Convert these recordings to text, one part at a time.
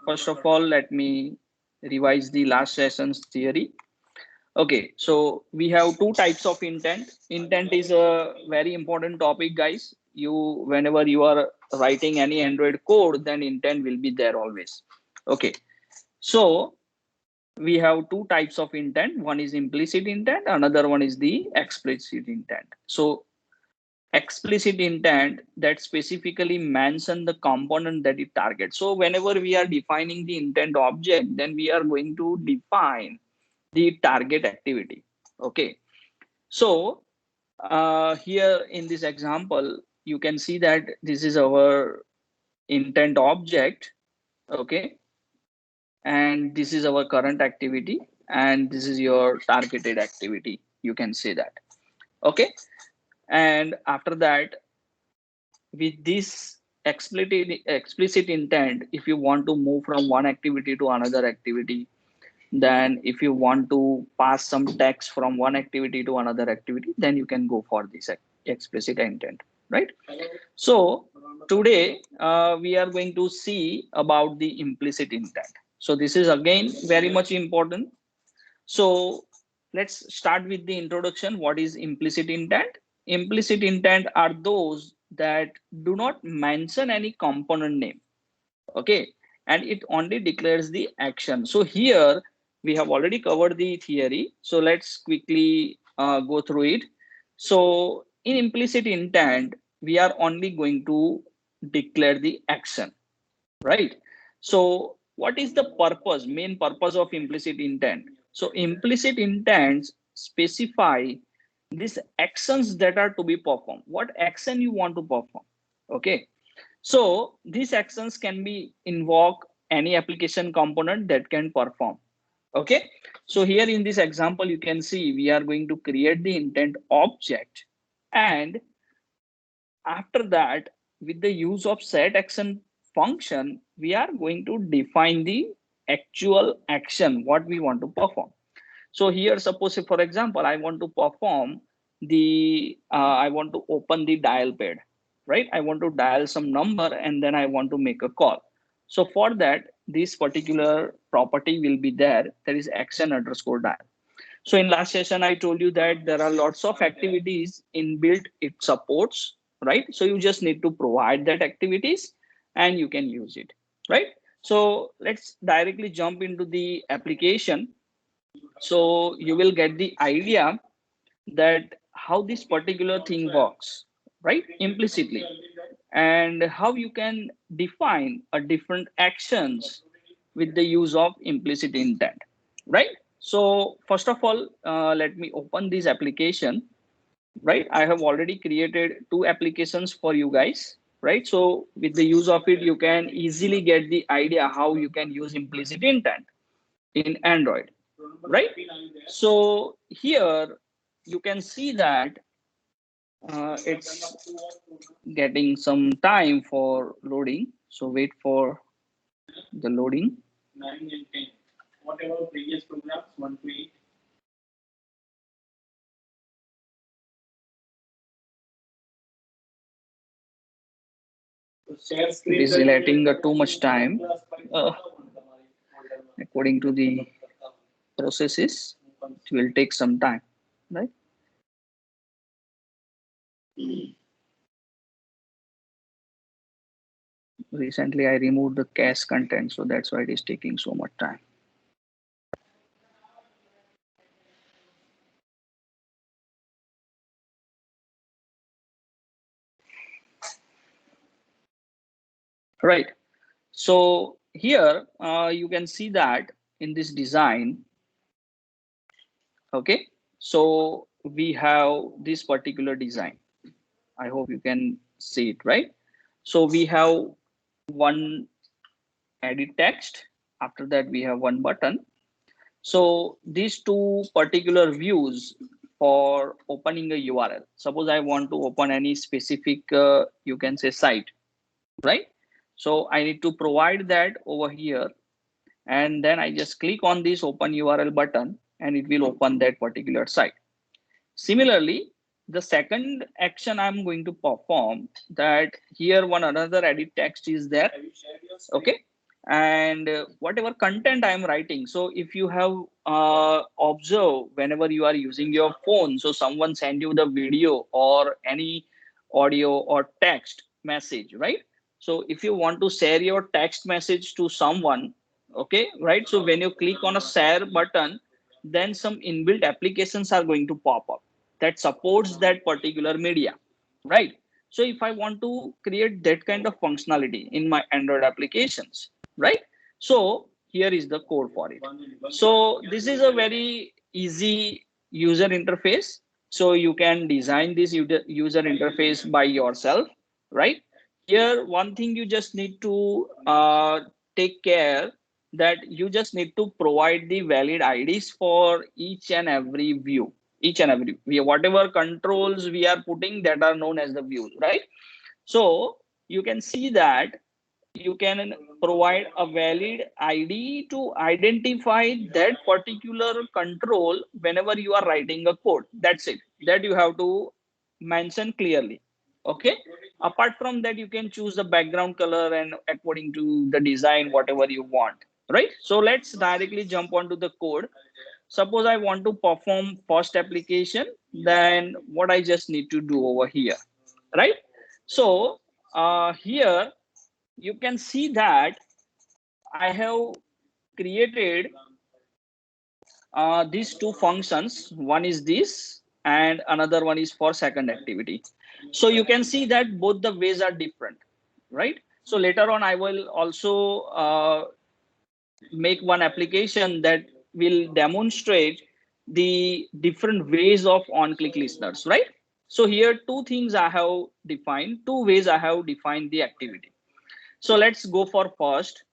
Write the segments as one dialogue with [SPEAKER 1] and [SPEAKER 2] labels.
[SPEAKER 1] first of all, let me revise the last session's theory. Okay, so we have two types of intent. Intent is a very important topic, guys. Whenever you are writing any Android code, then intent will be there always. Okay, so we have two types of intent. One is implicit intent, another one is the explicit intent. So explicit intent that specifically mention the component that it targets. So whenever we are defining the intent object, then we are going to define the target activity. Okay, so here in this example, you can see that this is our intent object. Okay, and this is our current activity, and this is your targeted activity, you can say that. Okay, and after that, with this explicit intent, if you want to move from one activity to another activity, then if you want to pass some text from one activity to another activity, then you can go for this explicit intent, right? So today we are going to see about the implicit intent. So this is again very much important. So let's start with the introduction. What is implicit intent? Implicit intent are those that do not mention any component name. Okay, and it only declares the action. So here we have already covered the theory, so let's quickly go through it. So in implicit intent, we are only going to declare the action, right? So what is the main purpose of implicit intent? So implicit intents specify these actions that are to be performed, what action you want to perform. Okay, so these actions can be invoke any application component that can perform. Okay, so here in this example, you can see we are going to create the intent object, and after that, with the use of set action function, we are going to define the actual action what we want to perform. So here, suppose if, for example, I want to perform I want to open the dial pad, right? I want to dial some number and then I want to make a call. So for that, this particular property will be there. There is action underscore dial. So in last session, I told you that there are lots of activities inbuilt it supports, right? So you just need to provide that activities and you can use it, right? So let's directly jump into the application. So you will get the idea that how this particular thing works, right? Implicitly, and how you can define a different actions with the use of implicit intent, right? So first of all, let me open this application, right? I have already created two applications for you guys, right? So with the use of it, you can easily get the idea how you can use implicit intent in Android, right? So here you can see that it's getting some time for loading. So wait for the loading. 9 and 10. Whatever previous programs, 1 to 8. It is letting too much time. According to the processes, it will take some time, right? Recently, I removed the cache content, so that's why it is taking so much time. Right. So here you can see that in this design. Okay, so we have this particular design. I hope you can see it, right? So we have one edit text. After that, we have one button. So these two particular views for opening a URL. Suppose I want to open any specific, you can say site, right? So I need to provide that over here. And then I just click on this open URL button and it will open that particular site. Similarly, the second action I'm going to perform, that here one another edit text is there. Okay. And whatever content I'm writing, so if you have observed, whenever you are using your phone, so someone send you the video or any audio or text message, right? So if you want to share your text message to someone, okay, right, so when you click on a share button, then some inbuilt applications are going to pop up that supports that particular media, right? So if I want to create that kind of functionality in my Android applications, right? So here is the code for it. So this is a very easy user interface. So you can design this user interface by yourself, right? Here, one thing you just need to take care, that you just need to provide the valid IDs for each and every view. Each and every view, whatever controls we are putting, that are known as the views, right? So you can see that you can provide a valid ID to identify that particular control whenever you are writing a code. That's it. That you have to mention clearly. Okay. Apart from that, you can choose the background color and according to the design, whatever you want. Right. So let's directly jump onto the code. Suppose I want to perform first application, then what I just need to do over here, right? So here you can see that I have created these two functions. One is this and another one is for second activity. So you can see that both the ways are different, right? So later on, I will also make one application that will demonstrate the different ways of on-click listeners, right? So here, two things I have defined, two ways I have defined the activity. So let's go for first.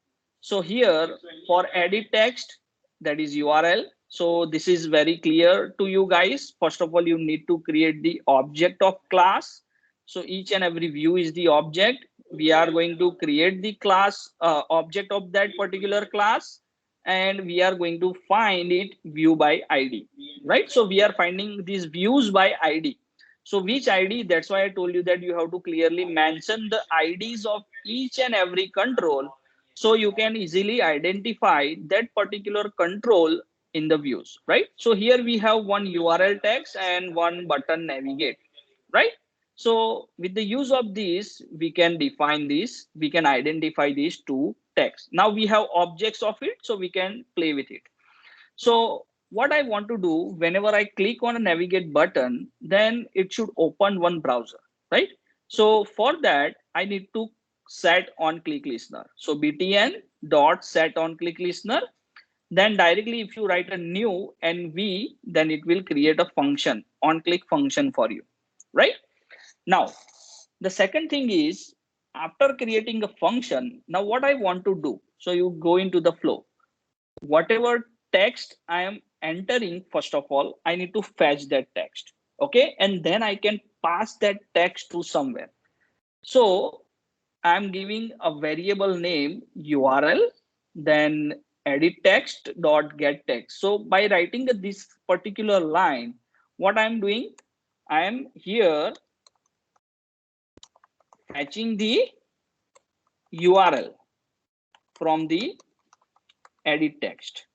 [SPEAKER 1] So here for edit text, that is URL. So this is very clear to you guys. First of all, you need to create the object of class. So each and every view is the object. We are going to create the class object of that particular class, and we are going to find it view by ID, right? So we are finding these views by ID. So which ID? That's why I told you that you have to clearly mention the IDs of each and every control, so you can easily identify that particular control in the views, right? So here we have one URL text and one button navigate, right? So with the use of these, we can define this, we can identify these two text. Now we have objects of it, so we can play with it. So what I want to do, whenever I click on a navigate button, then it should open one browser, right? So for that, I need to set on click listener. So btn dot set on click listener. Then directly, if you write a new nv, then it will create a function, on click function for you, right? Now, the second thing is, after creating a function, now what I want to do, so you go into the flow. Whatever text I am entering, first of all, I need to fetch that text. Okay. And then I can pass that text to somewhere. So I'm giving a variable name URL, then edit text dot get text. So by writing this particular line, what I'm doing, I am here fetching the URL from the edit text,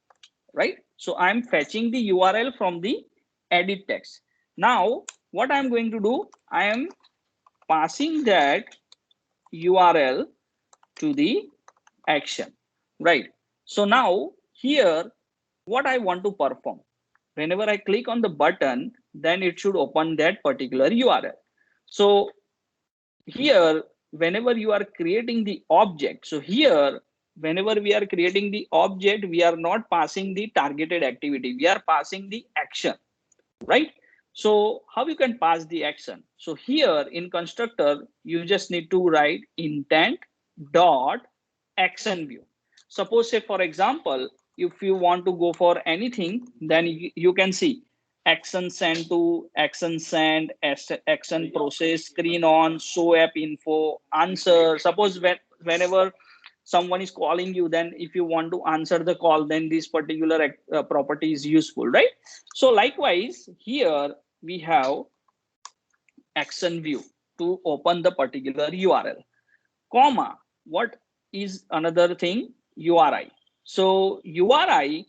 [SPEAKER 1] right? So I'm fetching the URL from the edit text. Now, what I'm going to do, I am passing that URL to the action, right? So now here, what I want to perform, whenever I click on the button, then it should open that particular URL. So here, whenever you are creating the object, so here, whenever we are creating the object, we are not passing the targeted activity, we are passing the action, right? So how you can pass the action? So here in constructor, you just need to write intent dot action view. Suppose, say for example, if you want to go for anything, then you can see action send to, action send, action process, screen on, show app info, answer. Suppose whenever someone is calling you, then if you want to answer the call, then this particular property is useful, right? So likewise, here we have action view to open the particular URL, comma, what is another thing? URI. So URI,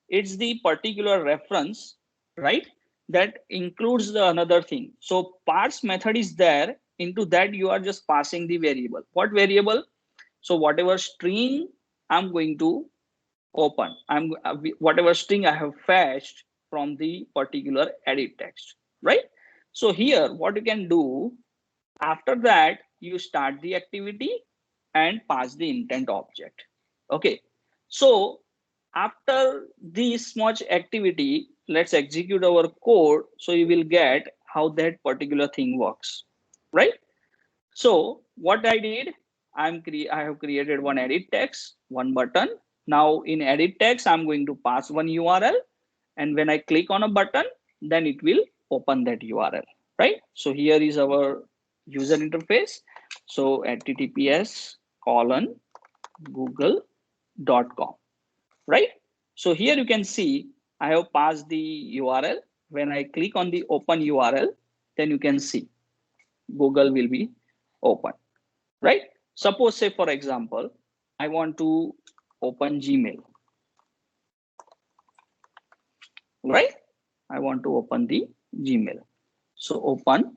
[SPEAKER 1] it's the particular reference, right? That includes the another thing. So parse method is there. Into that you are just passing the variable. What variable? So whatever string I'm going to open, whatever string I have fetched from the particular edit text, right? So here what you can do, after that you start the activity and pass the intent object. Okay, so after this much activity, let's execute our code, so you will get how that particular thing works, right? So what I did, I have created one edit text, one button. Now in edit text, I'm going to pass one URL, and when I click on a button, then it will open that URL, right? So here is our user interface. So https colon google.com, right? So here you can see I have passed the URL. When I click on the open URL, then you can see Google will be open, right? Suppose, say for example, I want to open Gmail, right? I want to open the Gmail. So open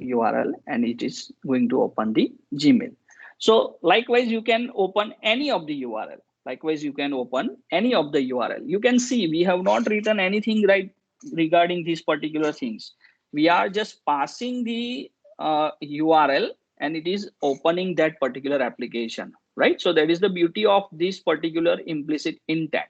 [SPEAKER 1] URL and it is going to open the Gmail. So likewise, you can open any of the URL. Likewise, you can open any of the URL. You can see we have not written anything right regarding these particular things. We are just passing the URL and it is opening that particular application, right? So that is the beauty of this particular implicit intent,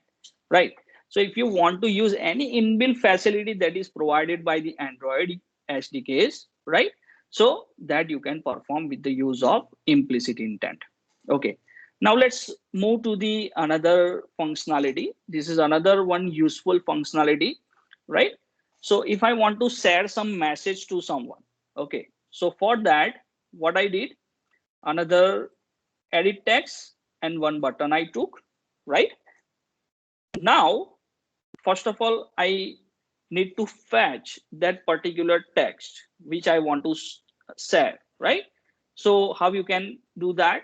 [SPEAKER 1] right? So if you want to use any inbuilt facility that is provided by the Android SDKs, right? So that you can perform with the use of implicit intent. Okay, now let's move to the another functionality. This is another one useful functionality, right? So if I want to share some message to someone, okay, so for that what I did, another edit text and one button I took, right? Now first of all I need to fetch that particular text which I want to share, right? So how you can do that?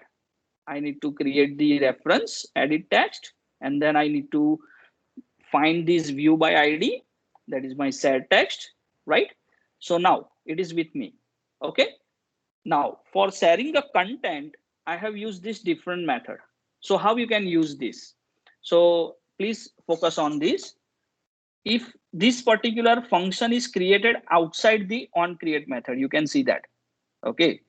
[SPEAKER 1] I need to create the reference edit text, and then I need to find this view by ID, that is my shared text, right? So now it is with me. Okay, now for sharing the content I have used this different method. So how you can use this? So please focus on this. If this particular function is created outside the onCreate method, you can see that. Okay,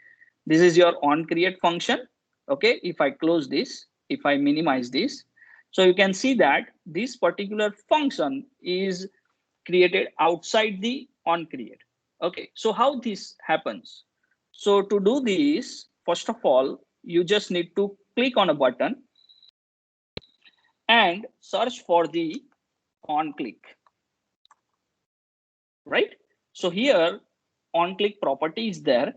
[SPEAKER 1] this is your onCreate function. Okay, if I close this, if I minimize this, so you can see that this particular function is created outside the onCreate. Okay, so how this happens? So to do this, first of all, you just need to click on a button and search for the onClick, right? So here onClick property is there.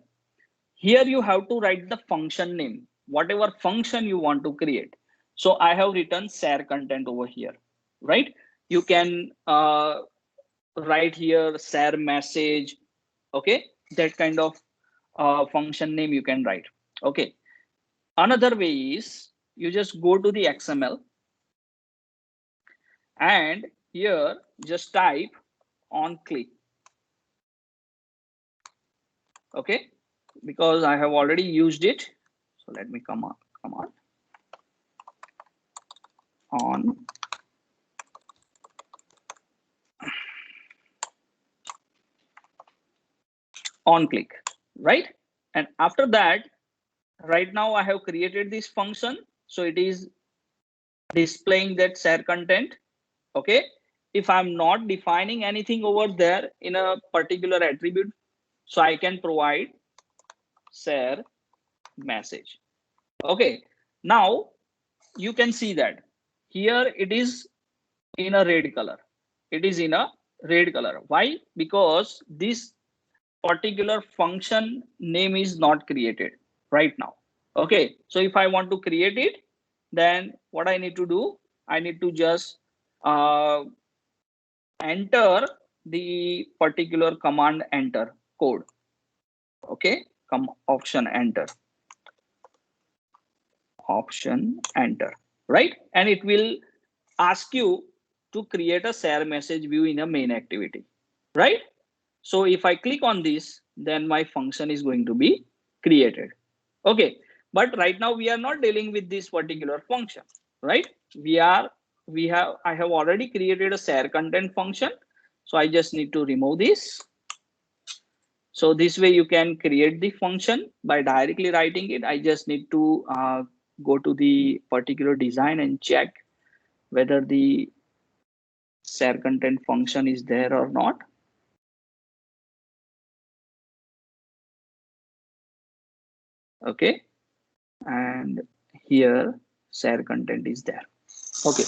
[SPEAKER 1] Here you have to write the function name, whatever function you want to create. So I have written share content over here, right? You can write here share message, okay? That kind of function name you can write, okay? Another way is you just go to the XML and here just type on click, okay? Because I have already used it. So let me come on click, right? And after that, right now I have created this function. So it is displaying that share content, okay? If I'm not defining anything over there in a particular attribute, so I can provide share message. Okay, now you can see that here it is in a red color. It is in a red color. Why? Because this particular function name is not created right now. Okay, so if I want to create it, then what I need to do, I need to just enter the particular command enter code. Okay, option enter, right? And it will ask you to create a share message view in a main activity, right? So if I click on this, then my function is going to be created. Okay, but right now we are not dealing with this particular function, right? I have already created a share content function. So I just need to remove this. So this way you can create the function by directly writing it. I just need to go to the particular design and check whether the share content function is there or not. Okay, and here share content is there. Okay,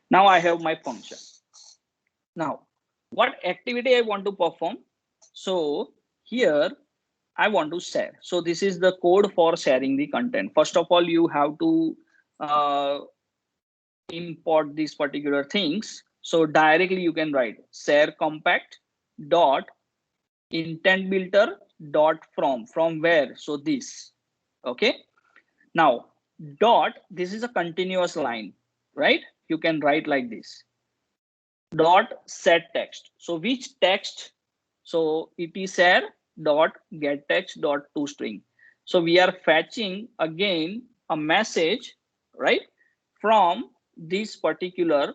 [SPEAKER 1] now I have my function. Now what activity I want to perform? So here I want to share. So this is the code for sharing the content. First of all, you have to import these particular things. So directly you can write share compact dot intent builder dot from where. So this. Okay, now dot, this is a continuous line, right? You can write like this dot set text. So which text? So it is share dot get text dot toString. So we are fetching again a message, right, from this particular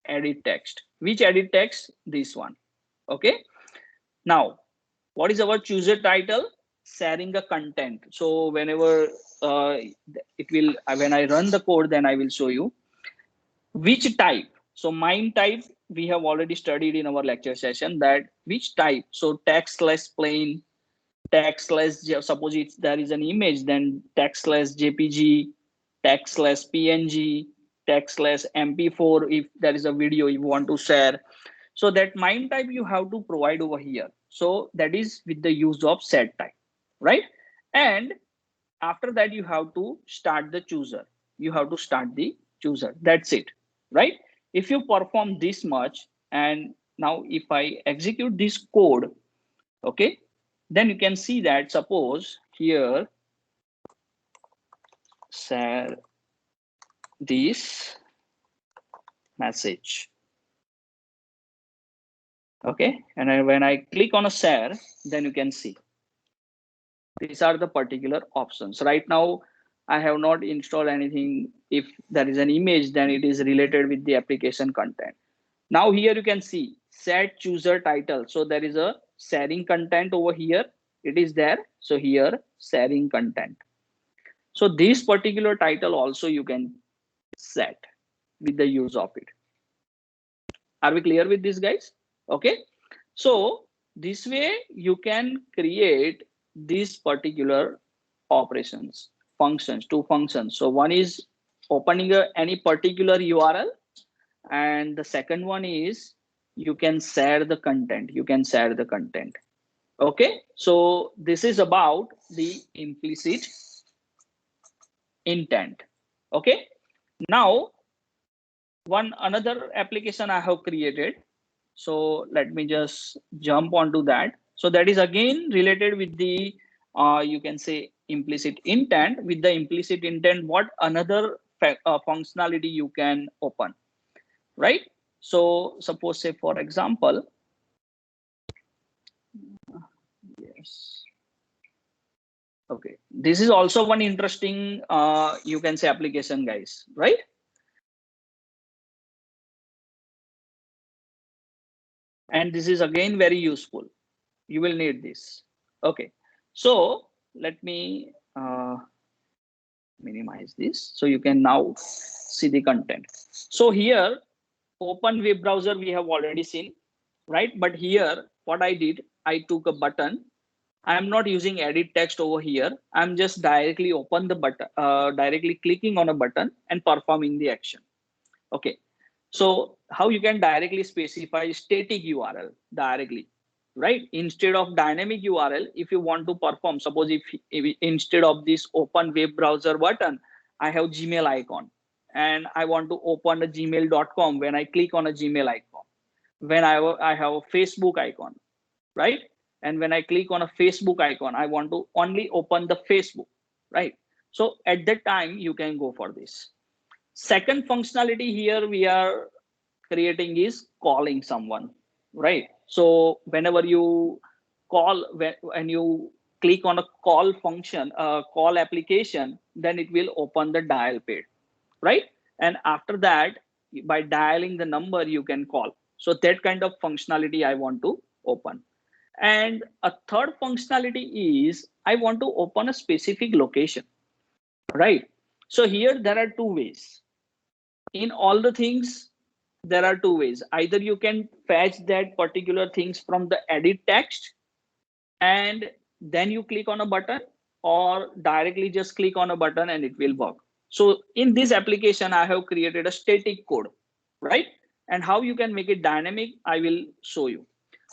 [SPEAKER 1] edit text. Which edit text? This one. Okay, now what is our chooser title? Sharing the content. So whenever it will, when I run the code, then I will show you which type. So MIME type we have already studied in our lecture session, that which type. So text-less plain, text-less, suppose it's, there is an image, then text-less JPG, text-less PNG, text-less MP4 if there is a video you want to share. So that MIME type you have to provide over here. So that is with the use of set type, right? And after that you have to start the chooser. You have to start the chooser. That's it, right? If you perform this much, and now if I execute this code, okay, then you can see that suppose here share this message. Okay, and when I click on a share, then you can see these are the particular options. Right now I have not installed anything. If there is an image, then it is related with the application content. Now here you can see set chooser title. So there is a sharing content over here. It is there. So here sharing content. So this particular title also you can set with the use of it. Are we clear with this, guys? Okay. So this way you can create these particular operations, functions, two functions. So one is opening any particular URL, and the second one is you can share the content. You can share the content. Okay. So this is about the implicit intent. Okay. Now one another application I have created. So let me just jump onto that. So that is again related with the you can say implicit intent. With the implicit intent, what another functionality you can open, right? So suppose, say for example, yes, okay, this is also one interesting you can say application, guys, right? And this is again very useful. You will need this. Okay, so let me minimize this so you can now see the content. So here open web browser we have already seen, right? But here what I did, I took a button. I am not using edit text over here. I'm just directly open the button, directly clicking on a button and performing the action. Okay, so how you can directly specify static URL directly, right? Instead of dynamic URL, if you want to perform, suppose if instead of this open web browser button, I have Gmail icon and I want to open a gmail.com. When I click on a Gmail icon, when I have a Facebook icon, right? And when I click on a Facebook icon, I want to only open the Facebook, right? So at that time, you can go for this. Second functionality here we are creating is calling someone, right? So whenever you call, when you click on a call function, call application, then it will open the dial pad, right? And after that, by dialing the number, you can call. So that kind of functionality I want to open. And a third functionality is I want to open a specific location, right? So here there are two ways. In all the things, there are two ways. Either you can fetch that particular things from the edit text and then you click on a button, or directly just click on a button and it will work. So in this application, I have created a static code, right? And how you can make it dynamic, I will show you.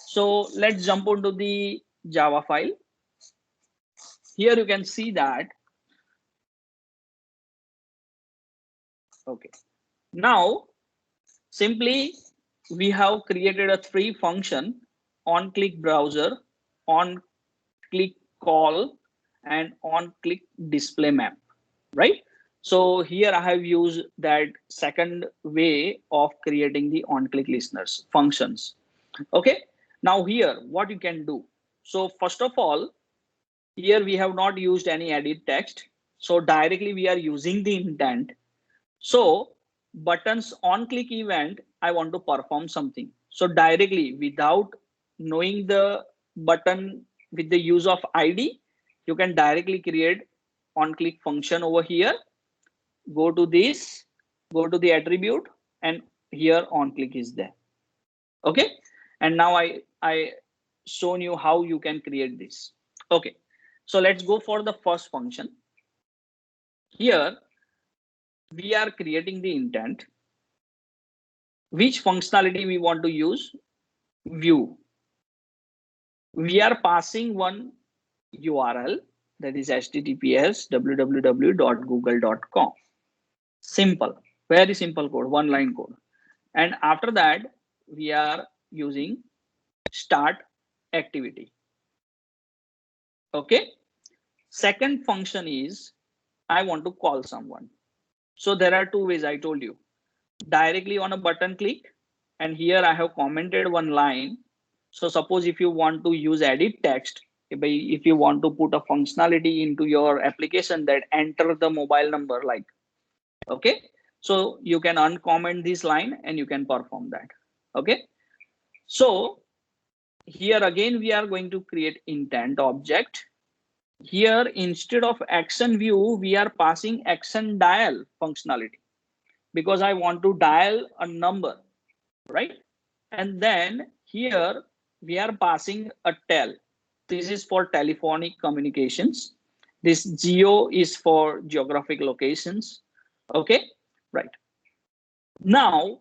[SPEAKER 1] So let's jump onto the Java file. Here you can see that. Okay. Now, simply we have created a three function: on click browser, on click call, and on click display map, right? So here I have used that second way of creating the on click listeners functions. Okay. Now here, what you can do. So first of all, here we have not used any edit text. So directly we are using the intent. So buttons on click event, I want to perform something. So directly without knowing the button with the use of ID, you can directly create on click function over here. Go to this, go to the attribute, and here on click is there. Okay. And now I shown you how you can create this. Okay. So let's go for the first function. Here we are creating the intent. Which functionality we want to use? View. We are passing one URL, that is https www.google.com. Simple, very simple code, one line code. And after that, we are using start activity. Okay. Second function is I want to call someone. So there are two ways I told you. Directly on a button click, and here I have commented one line. So suppose if you want to use edit text, if you want to put a functionality into your application that enter the mobile number, like, okay, so you can uncomment this line and you can perform that. Okay. So here again, we are going to create intent object. Here, instead of action view, we are passing action dial functionality because I want to dial a number, right? And then here we are passing a tel. This is for telephonic communications. This geo is for geographic locations. Okay, right. Now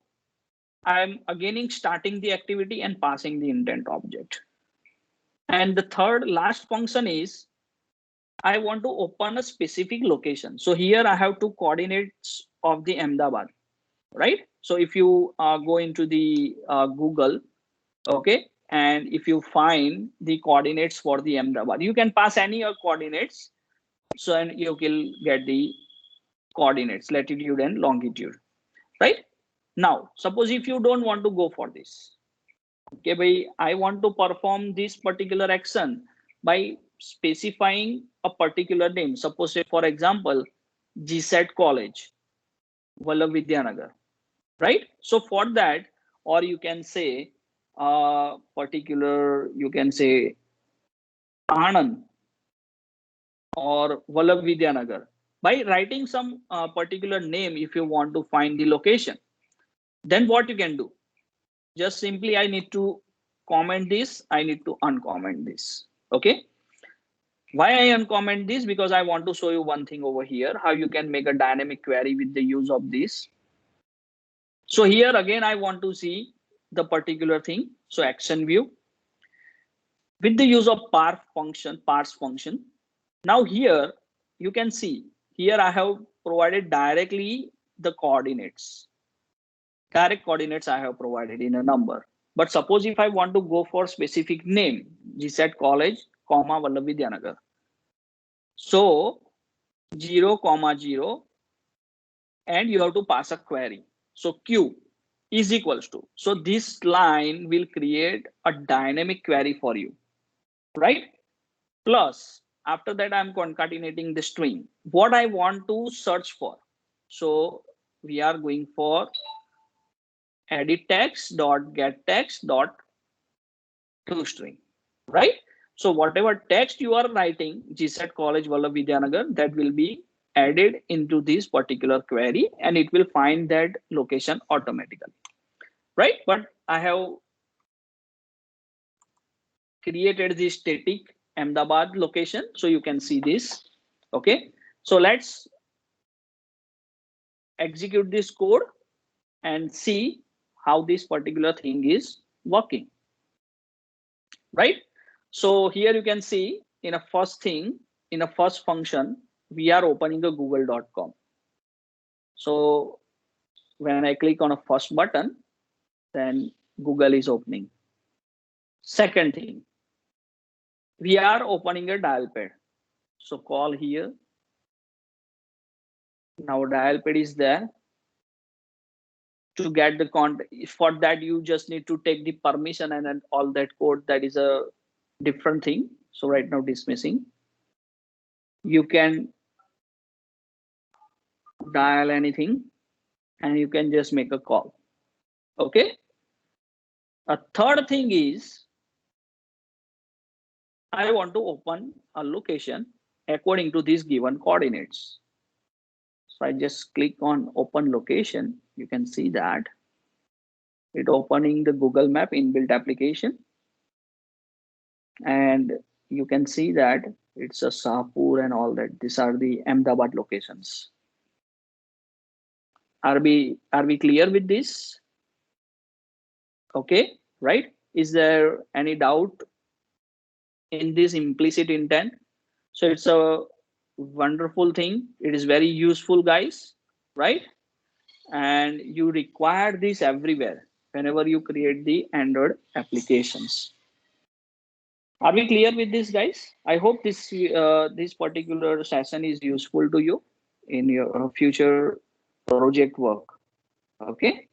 [SPEAKER 1] I'm again starting the activity and passing the intent object. And the third last function is I want to open a specific location. So here I have two coordinates of the Ahmedabad, right? So if you go into the Google, okay, and if you find the coordinates for the Ahmedabad, you can pass any coordinates. So and you will get the coordinates, latitude and longitude, right? Now, suppose if you don't want to go for this, okay, by I want to perform this particular action by specifying a particular name. Suppose, say, for example, GSET College, Vallabh Vidyanagar, right? So for that, or you can say particular, you can say Anand or Vallabh Vidyanagar. By writing some particular name, if you want to find the location, then what you can do? Just simply, I need to comment this, I need to uncomment this. Okay. Why I uncomment this? Because I want to show you one thing over here, how you can make a dynamic query with the use of this. So here again, I want to see the particular thing. So action view with the use of parse function. Now here you can see here I have provided directly the coordinates. Direct coordinates I have provided in a number. But suppose if I want to go for specific name, GSET College, comma Vallabh So 0, comma 0, and you have to pass a query. So Q is equals to. So this line will create a dynamic query for you, right? Plus, after that, I'm concatenating the string. What I want to search for. So we are going for edit text dot get text dot toString, right? So whatever text you are writing, GSET College Vallabh that will be added into this particular query and it will find that location automatically, right? But I have created the static Ahmedabad location, so you can see this. Okay, so let's execute this code and see how this particular thing is working, right? So here you can see in a first thing, in a first function, we are opening a google.com. So when I click on a first button, then Google is opening. Second thing, we are opening a dial pad. So call here. Now dial pad is there. To get the content, for that you just need to take the permission and then all that code, that is a different thing. So right now dismissing. You can dial anything and you can just make a call. Okay. A third thing is I want to open a location according to these given coordinates. So I just click on open location. You can see that it opening the Google Map inbuilt application. And you can see that it's a Sahapur and all that. These are the Ahmedabad locations. Are we clear with this? Okay, right? Is there any doubt in this implicit intent? So it's a wonderful thing. It is very useful, guys, right? And you require this everywhere whenever you create the Android applications. Are we clear with this, guys? I hope this particular session is useful to you in your future project work. Okay.